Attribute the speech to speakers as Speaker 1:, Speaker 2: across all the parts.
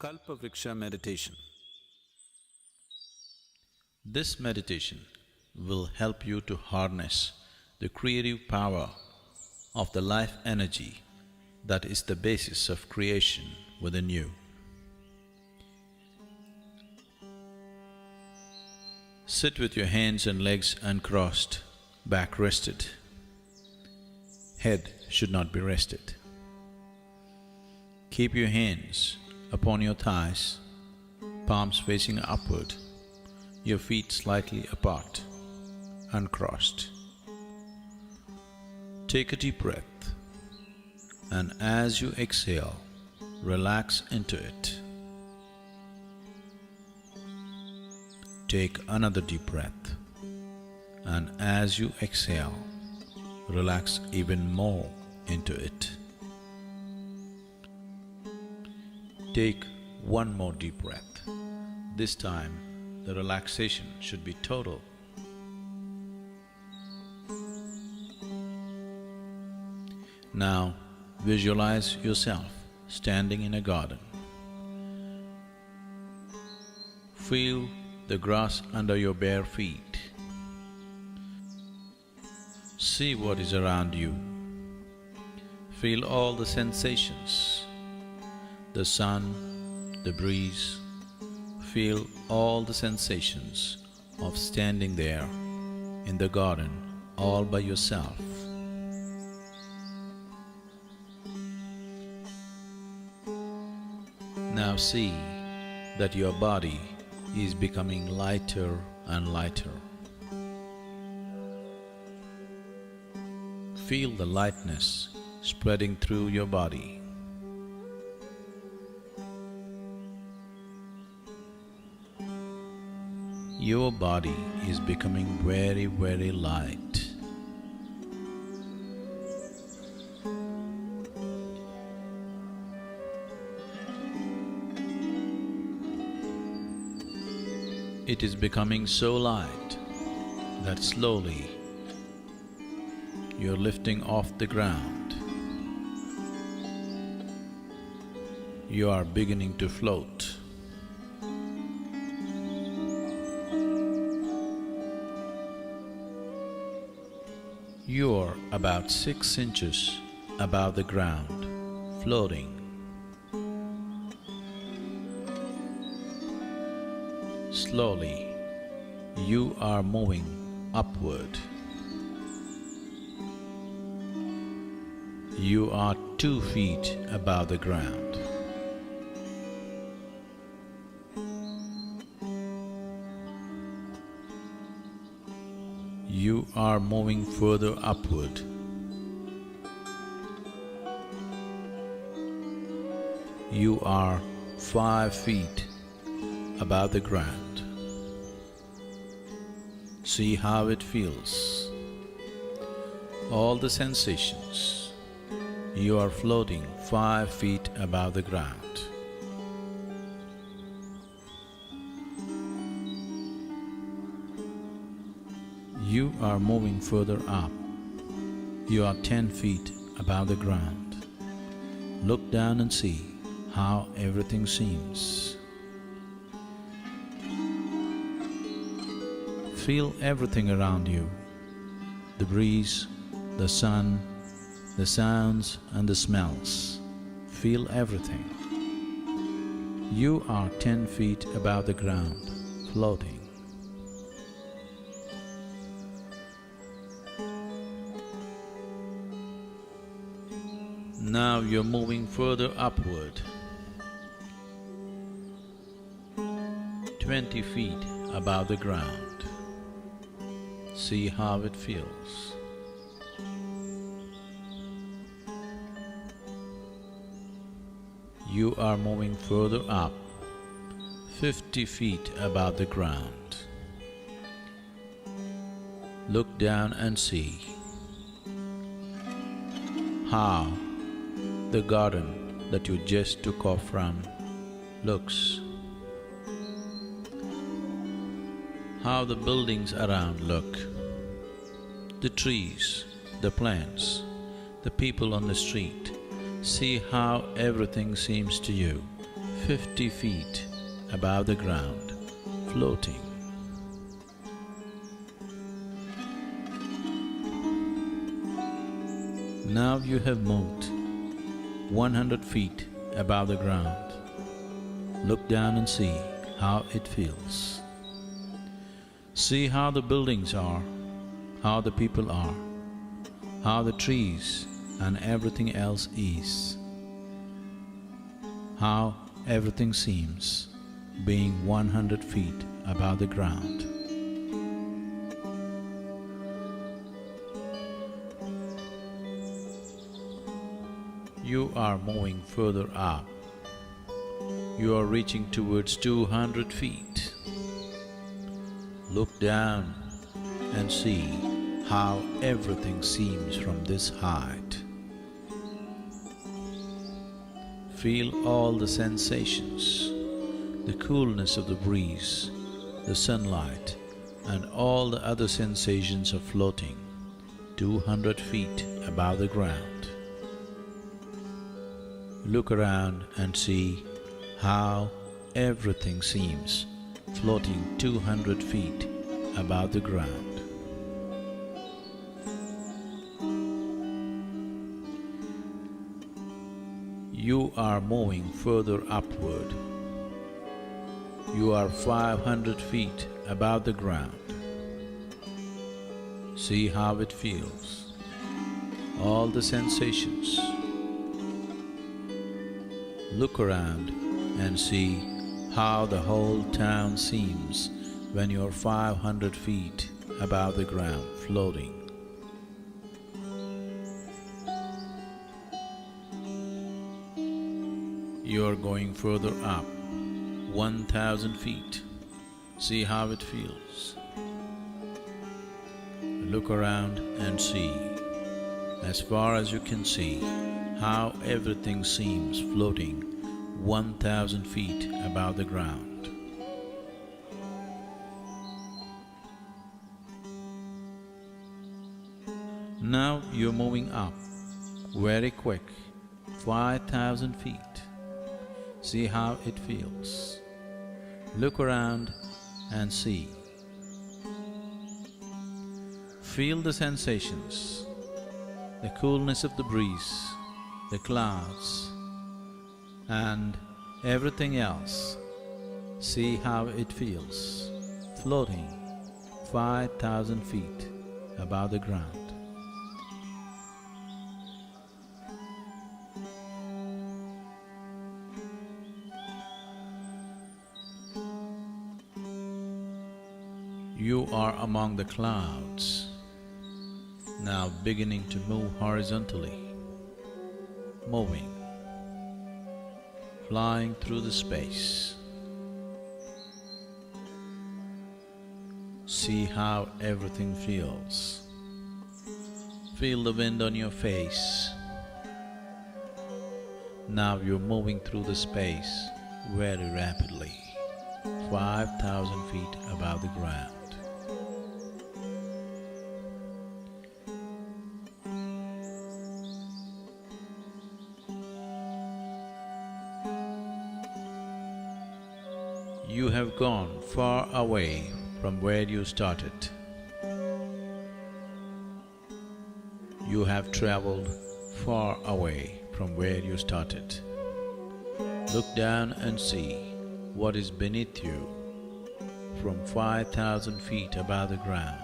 Speaker 1: Kalpavriksha meditation. This meditation will help you to harness the creative power of the life energy that is the basis of creation within you. Sit with your hands and legs uncrossed, back rested. Head should not be rested. Keep your hands upon your thighs, palms facing upward, your feet slightly apart, uncrossed. Take a deep breath, and as you exhale, relax into it. Take another deep breath, and as you exhale, relax even more into it. Take one more deep breath. This time, the relaxation should be total. Now, visualize yourself standing in a garden. Feel the grass under your bare feet. See what is around you. Feel all the sensations. The sun, the breeze, feel all the sensations of standing there in the garden all by yourself. Now see that your body is becoming lighter and lighter. Feel the lightness spreading through your body. Your body is becoming very, very light. It is becoming so light that slowly you're lifting off the ground. You are beginning to float. You are about 6 inches above the ground, floating. Slowly, you are moving upward. You are 2 feet above the ground. You are moving further upward. You are 5 feet above the ground. See how it feels. All the sensations. You are floating 5 feet above the ground. You are moving further up. You are 10 feet above the ground. Look down and see how everything seems. Feel everything around you, the breeze, the sun, the sounds and the smells. Feel everything. You are 10 feet above the ground, floating. Now you're moving further upward, 20 feet above the ground. See how it feels. You are moving further up, 50 feet above the ground. Look down and see how the garden that you just took off from looks. How the buildings around look, the trees, the plants, the people on the street. See how everything seems to you. 50 feet above the ground, floating. Now you have moved 100 feet above the ground. Look down and see how it feels. See how the buildings are, how the people are, how the trees and everything else is, how everything seems being 100 feet above the ground. You are moving further up. You are reaching towards 200 feet. Look down and see how everything seems from this height. Feel all the sensations, the coolness of the breeze, the sunlight, and all the other sensations of floating 200 feet above the ground. Look around and see how everything seems floating 200 feet above the ground. You are moving further upward. You are 500 feet above the ground. See how it feels, all the sensations. Look around and see how the whole town seems when you are 500 feet above the ground, floating. You are going further up, 1,000 feet. See how it feels. Look around and see, as far as you can see, how everything seems floating 1,000 feet above the ground. Now you're moving up, very quick, 5,000 feet. See how it feels. Look around and see. Feel the sensations, the coolness of the breeze, the clouds, and everything else. See how it feels, floating 5,000 feet above the ground. You are among the clouds, now beginning to move horizontally, moving, flying through the space. See how everything feels. Feel the wind on your face. Now you're moving through the space very rapidly, 5,000 feet above the ground. You have gone far away from where you started. You have traveled far away from where you started. Look down and see what is beneath you from 5,000 feet above the ground.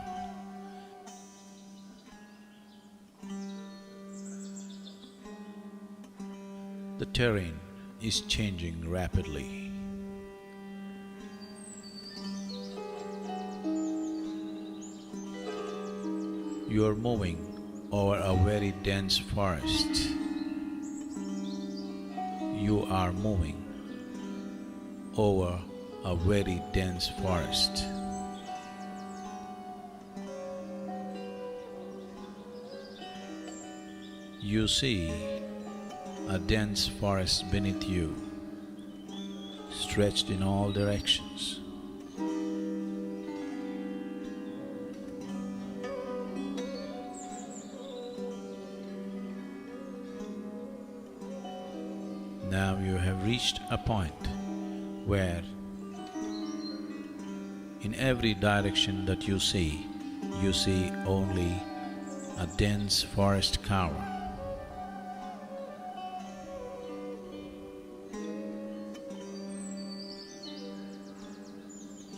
Speaker 1: The terrain is changing rapidly. You are moving over a very dense forest. You are moving over a very dense forest. You see a dense forest beneath you, stretched in all directions. Now you have reached a point where in every direction that you see only a dense forest cover.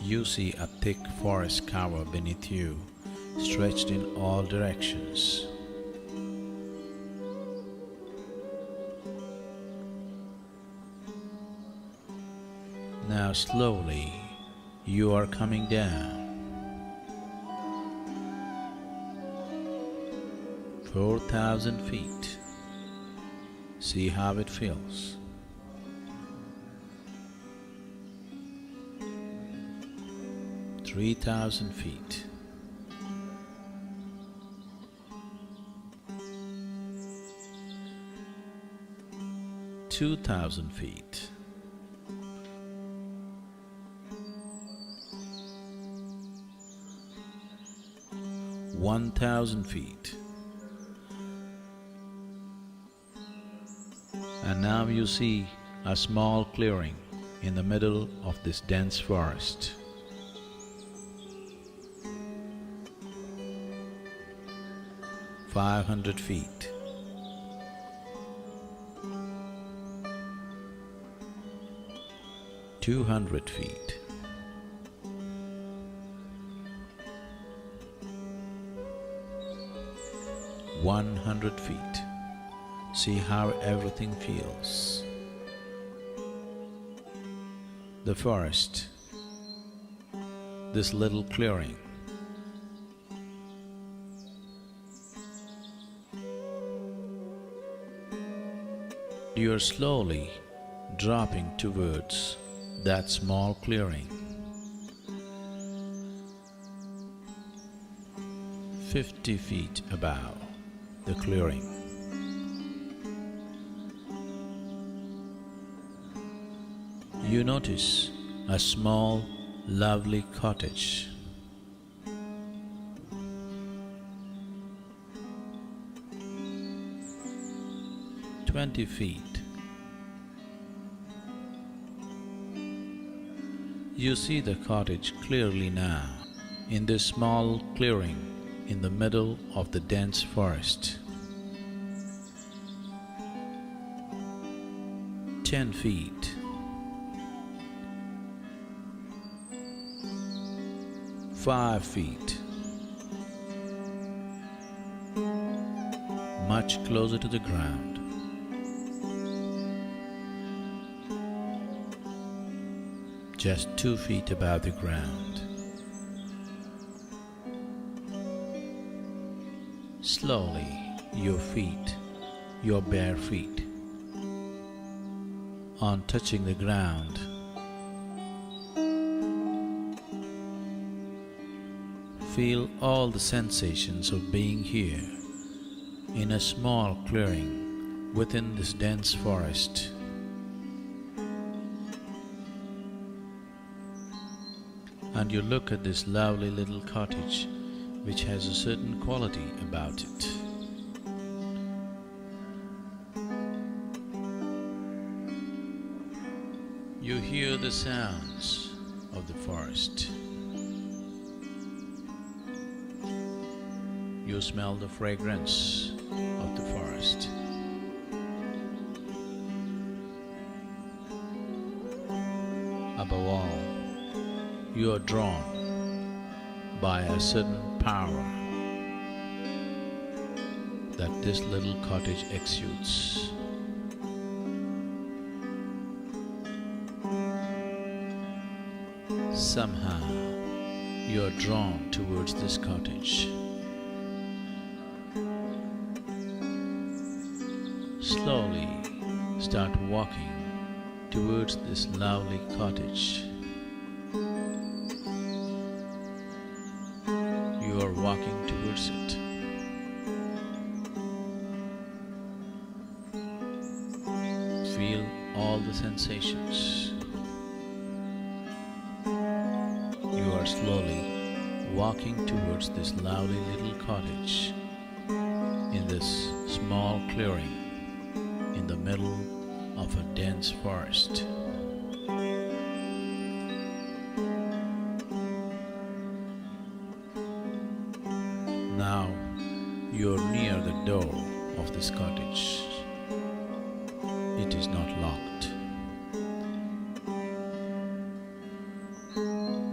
Speaker 1: You see a thick forest cover beneath you, stretched in all directions. Now slowly you are coming down. 4,000 feet. See how it feels. 3,000 feet. 2,000 feet. 1,000 feet. And now you see a small clearing in the middle of this dense forest. 500 feet. 200 feet. 100 feet. See how everything feels. The forest, this little clearing. You are slowly dropping towards that small clearing. 50 feet above the clearing. You notice a small, lovely cottage. 20 feet. You see the cottage clearly now, in this small clearing in the middle of the dense forest. 10 feet. 5 feet. Much closer to the ground. Just 2 feet above the ground. Slowly, your feet, your bare feet, on touching the ground, feel all the sensations of being here in a small clearing within this dense forest. And you look at this lovely little cottage which has a certain quality about it. You hear the sounds of the forest. You smell the fragrance of the forest. Above all, you are drawn by a certain power that this little cottage exudes. Somehow, you are drawn towards this cottage. Slowly start walking towards this lovely cottage. You are walking towards it. Feel all the sensations. You are slowly walking towards this lovely little cottage in this small clearing in the middle of a dense forest. Now you're near the door of this cottage. It is not locked.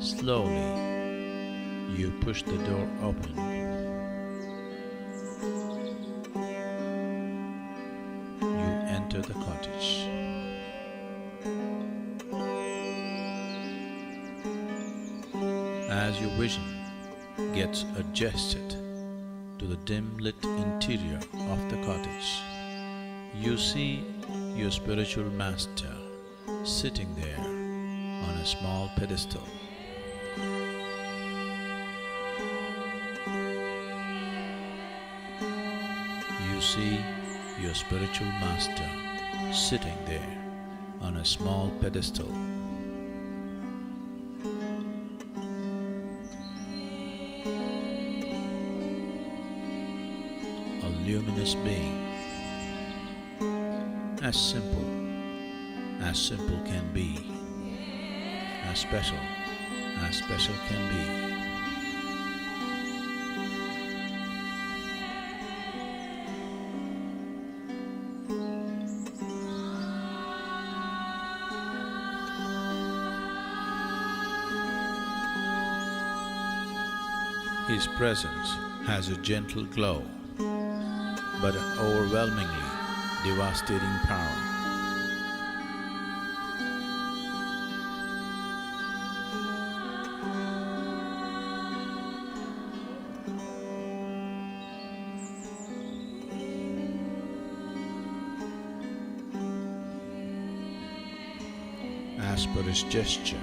Speaker 1: Slowly, you push the door open. You enter the cottage. As your vision gets adjusted to the dim-lit interior of the cottage, you see your spiritual master sitting there on a small pedestal. You see your spiritual master sitting there on a small pedestal. A luminous being, as simple can be, as special can be. His presence has a gentle glow, but an overwhelmingly devastating power. As per his gesture,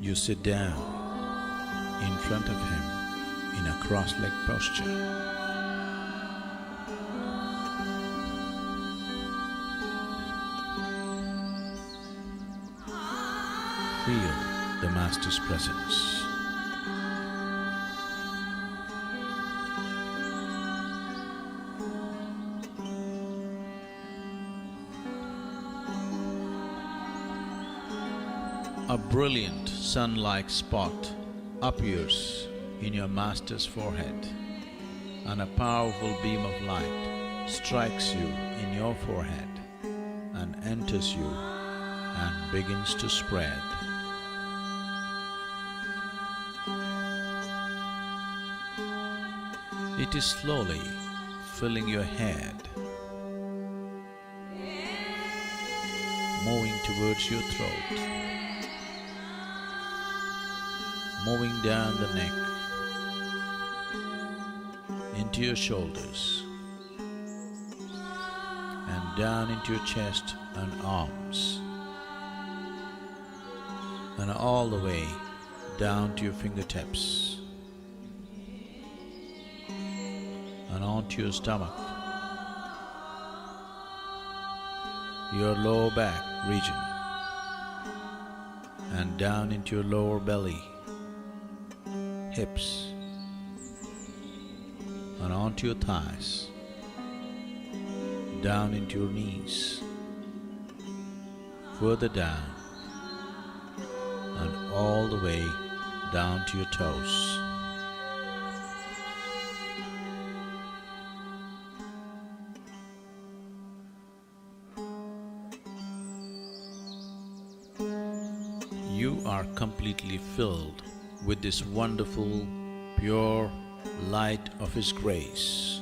Speaker 1: you sit down in front of him in a cross-legged posture. Feel the Master's presence. A brilliant sun-like spot appears in your Master's forehead, and a powerful beam of light strikes you in your forehead and enters you and begins to spread. It is slowly filling your head, moving towards your throat, moving down the neck, into your shoulders, and down into your chest and arms, and all the way down to your fingertips, and onto your stomach, your lower back region, and down into your lower belly, hips, and onto your thighs, down into your knees, further down, and all the way down to your toes. You are completely filled with this wonderful, pure light of His grace.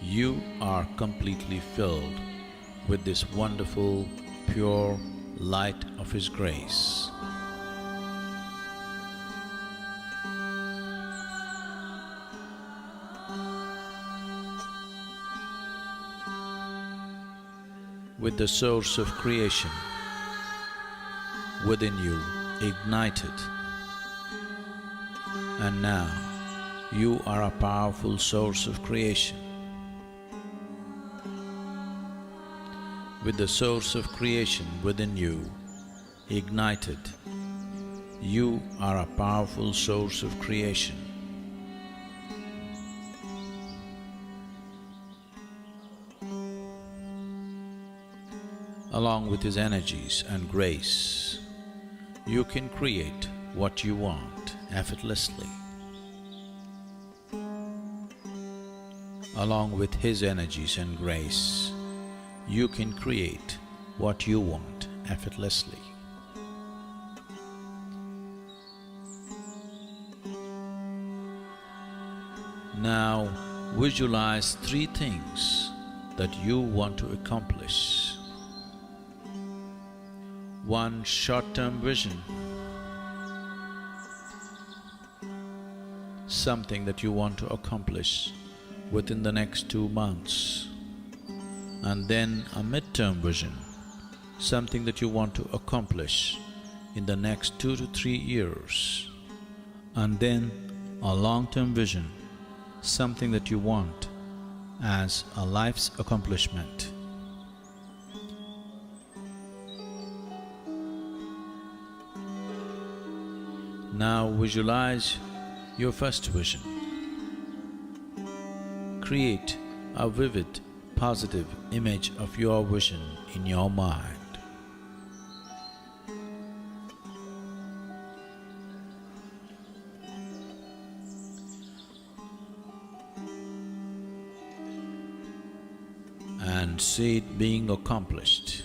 Speaker 1: You are completely filled with this wonderful, pure light of His grace. With the source of creation within you ignited, and now you are a powerful source of creation. With the source of creation within you ignited, you are a powerful source of creation. along with his energies and grace, you can create what you want effortlessly. Along with his energies and grace, you can create what you want effortlessly. Now visualize three things that you want to accomplish. One short-term vision, something that you want to accomplish within the next 2 months, and then a mid-term vision, something that you want to accomplish in the next 2 to 3 years, and then a long-term vision, something that you want as a life's accomplishment. Now visualize your first vision. Create a vivid, positive image of your vision in your mind. And see it being accomplished.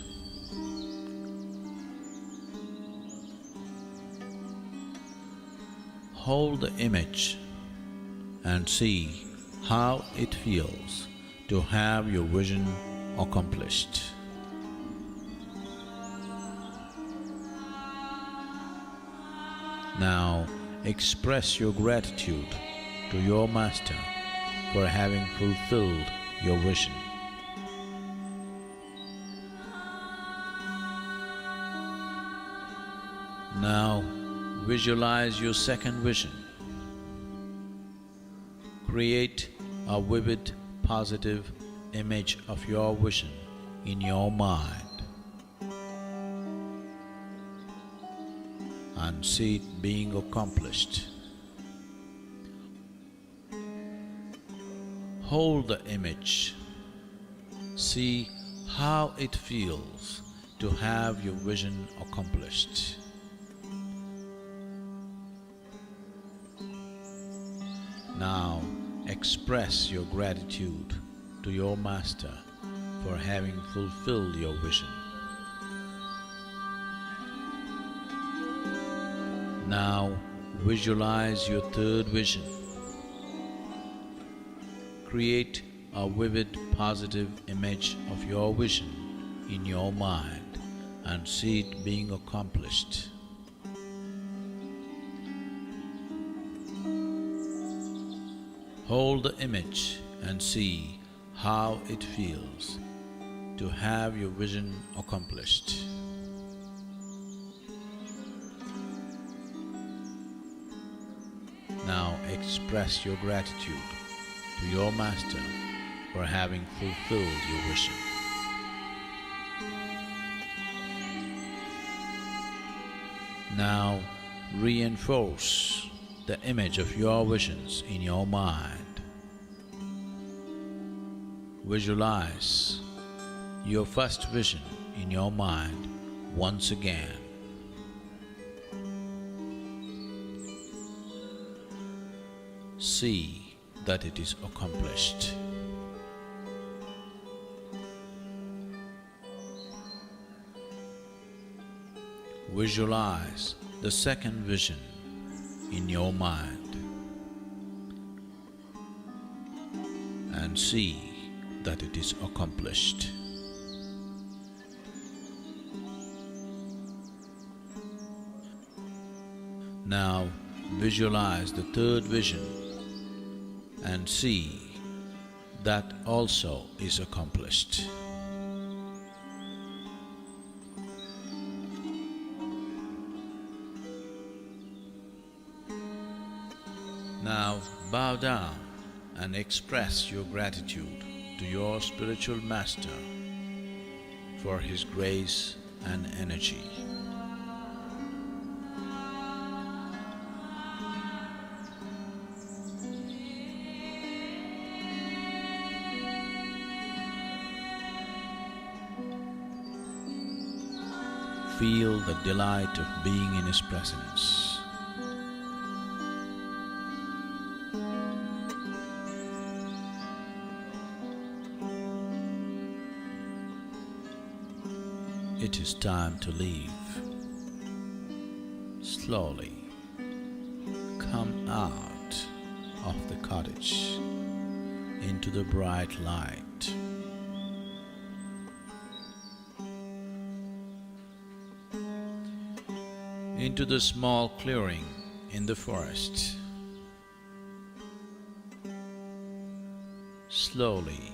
Speaker 1: Hold the image and see how it feels to have your vision accomplished. Now express your gratitude to your master for having fulfilled your vision. Now visualize your second vision. Create a vivid, positive image of your vision in your mind and see it being accomplished. Hold the image. See how it feels to have your vision accomplished. Now express your gratitude to your master for having fulfilled your vision. Now visualize your third vision. Create a vivid, positive image of your vision in your mind and see it being accomplished. Hold the image and see how it feels to have your vision accomplished. Now express your gratitude to your master for having fulfilled your vision. Now reinforce the image of your visions in your mind. Visualize your first vision in your mind once again. See that it is accomplished. Visualize the second vision in your mind and see that it is accomplished. Now visualize the third vision and see that also is accomplished. Now bow down and express your gratitude to your spiritual master for his grace and energy. feel the delight of being in His presence. It is time to leave. Slowly come out of the cottage into the bright light. Into the small clearing in the forest. Slowly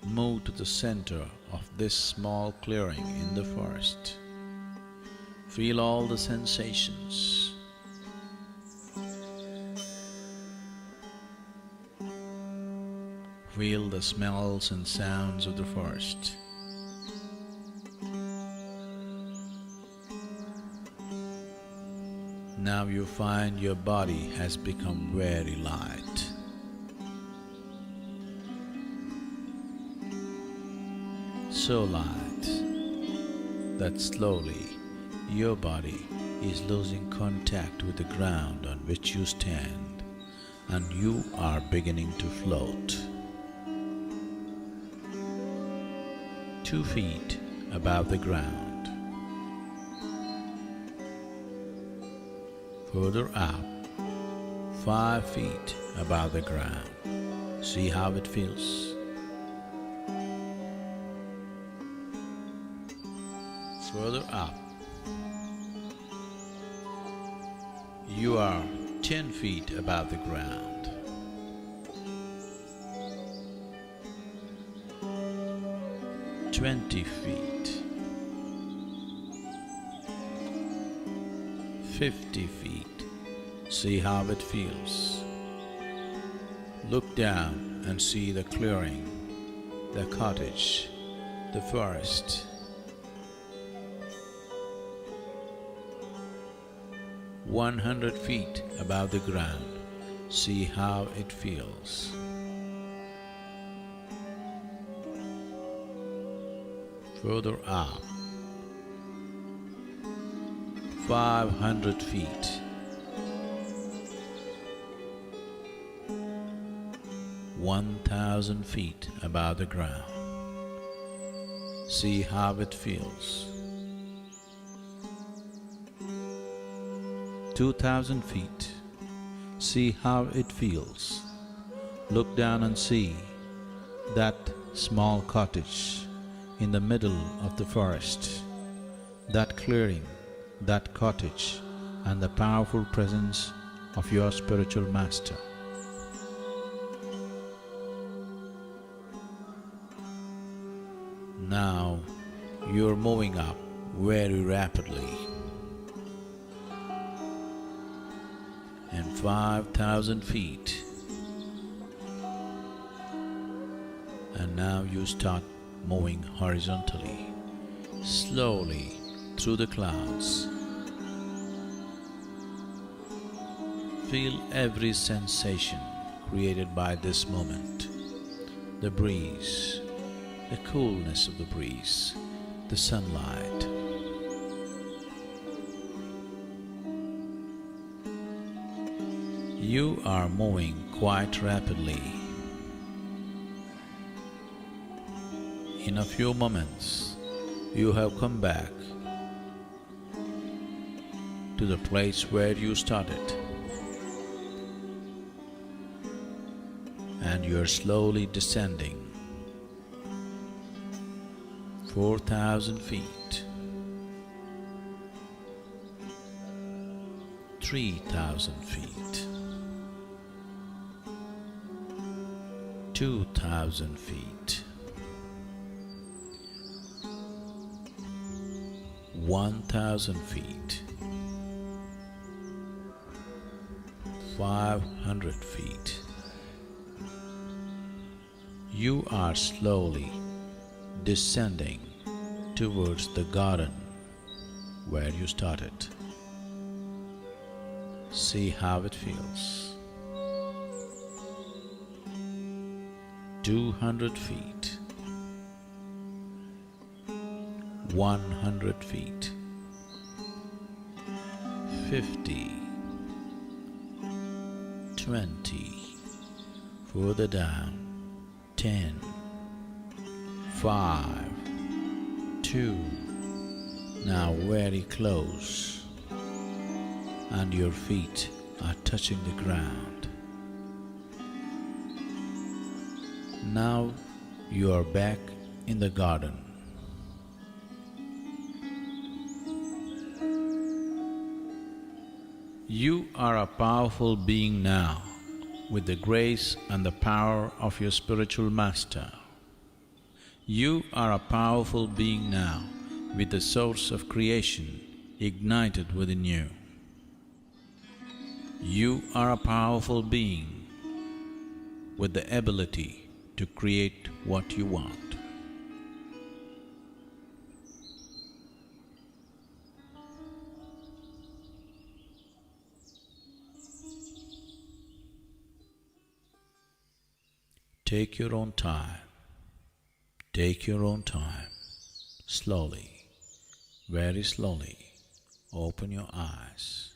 Speaker 1: move to the center of this small clearing in the forest. Feel all the sensations. Feel the smells and sounds of the forest. Now you find your body has become very light. So light that slowly your body is losing contact with the ground on which you stand, and you are beginning to float. 2 feet above the ground. Further up, 5 feet above the ground. See how it feels? Further up, you are 10 feet above the ground. "20 feet, 50 feet. See how it feels. Look down and see the clearing, the cottage, the forest. 100 feet above the ground. See how it feels. Further up, 500 feet. 1,000 feet above the ground. See how it feels. 2,000 feet. See how it feels. Look down and see that small cottage in the middle of the forest, that clearing, that cottage, and the powerful presence of your spiritual master. Now you're moving up very rapidly. And 5,000 feet. And now you start moving horizontally, slowly through the clouds. Feel every sensation created by this moment. The breeze, the coolness of the breeze, the sunlight. You are moving quite rapidly. In a few moments, you have come back to the place where you started, and you are slowly descending 4,000 feet, 3,000 feet, 2,000 feet, 1,000 feet, 500 feet. You are slowly descending towards the garden where you started. See how it feels. 200 feet, 100 feet, 50, 20, further down, 10, 5, 2, now very close, and your feet are touching the ground. Now you are back in the garden. You are a powerful being now, with the grace and the power of your spiritual master. You are a powerful being now, with the source of creation ignited within you. You are a powerful being with the ability to create what you want. Take your own time. Take your own time. Slowly, very slowly, open your eyes.